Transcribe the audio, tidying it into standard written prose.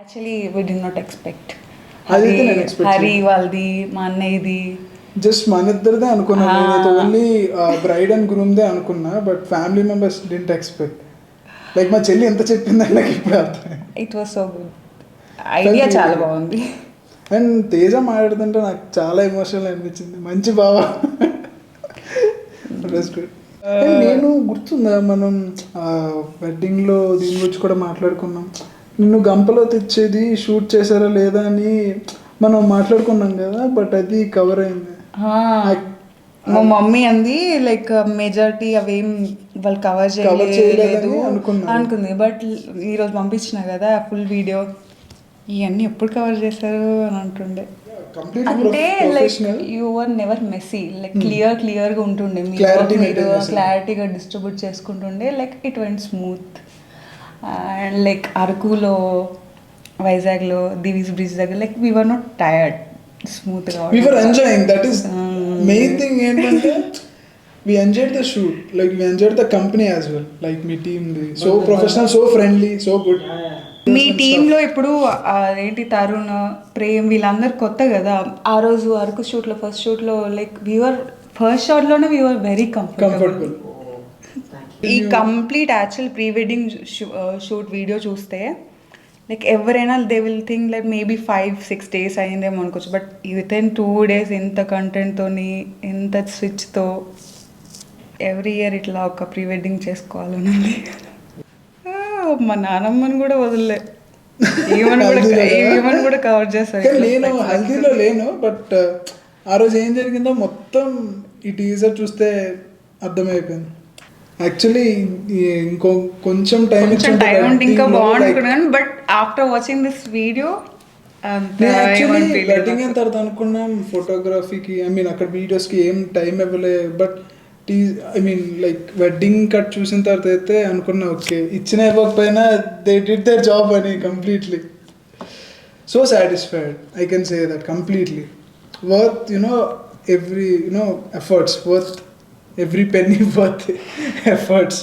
Actually we did not expect అదైతే నేను expect Hari వాళ్ళది మా అన్నయ్యది జస్ట్ మన ఇద్దరిదే అనుకున్నా, నేనైతే ఓన్లీ బ్రైడ్ అండ్ గ్రూమ్దే అనుకున్నా, but family members didn't expect. Like మా చెల్లి ఎంత చెప్పిందని నాకు ఇప్పుడు అర్థం. It was so good, idea చాలా బాగుంది. అండ్ తేజ మాట్లాడుతుంటే నాకు చాలా ఎమోషనల్ అనిపించింది, మంచి బావా. నేను గుర్తుందా మనం వెడ్డింగ్లో దీని గురించి కూడా మాట్లాడుకున్నాం, నిన్ను గంపలో తెచ్చేది షూట్ చేశారా లేదా అని మనం మాట్లాడుకున్నాం కదా, బట్ అది కవర్ అయింది. మా మమ్మీ అంది లైక్ మెజారిటీ అవేం వాళ్ళు కవర్ చేయలేదు అనుకుంది, బట్ ఈరోజు పంపించిన కదా ఫుల్ వీడియో, ఇవన్నీ ఎప్పుడు కవర్ చేశారు అని అంటుండే. అంటే like your never messy, like క్లియర్గా ఉంటుండే, మీరు క్లారిటీగా డిస్ట్రిబ్యూట్ చేసుకుంటుండే, like it went smooth. And like అరకులో, వైజాగ్లో దివీస్ బ్రిడ్జ్ దగ్గర like we were not tired, స్మూత్గా we were enjoying, that is main thing. ఏంటంటే we enjoyed the shoot, like we enjoyed the company as well, like me team so professional, so friendly, so good. మీ టీంలో ఇప్పుడు ఏంటి తరుణ్, ప్రేమ్ వీళ్ళందరూ కొత్త కదా. ఆ రోజు అరకు షూట్లో ఫస్ట్ షూట్లో లైక్ వీఆర్ ఫస్ట్ షాట్లోనే వీఆర్ వెరీ కంఫర్టబుల్. ఈ complete actual pre wedding shoot video చూస్తే లైక్ ఎవరైనా they will think like maybe 5-6 days అయిందేమో అనుకోవచ్చు, బట్ విత్ ఇన్ 2 days ఎంత కంటెంట్తో ఎంత స్విచ్తో ఎవ్రీ ఇయర్ ఇట్లా ఒక ప్రీ వెడ్డింగ్ చేసుకోవాలని ఉంది. మా నానమ్మని కూడా వదిలే, ఈవెన్ కూడా కవర్ చేస్తాను. నేను హల్దీలో లేను, బట్ ఆ రోజు ఏం జరిగిందో మొత్తం ఈ టీజర్ చూస్తే అర్థమైపోయింది. యాక్చువల్లీ ఇంకో కొంచెం టైం ఇంకా బాగుంటుంది, but after watching this video wedding అయిన తర్వాత అనుకున్నాం ఫోటోగ్రఫీకి, ఐ మీన్ అక్కడ వీడియోస్కి ఏం టైం ఇవ్వలేదు, బట్ లైక్ వెడ్డింగ్ కట్ చూసిన తర్వాత అయితే అనుకున్నా ఓకే ఇచ్చిన ఇవ్వకపోయినా దే డిడ్ దేర్ జాబ్ అని completely. So satisfied, I can say that completely worth every efforts, worth every penny worth efforts.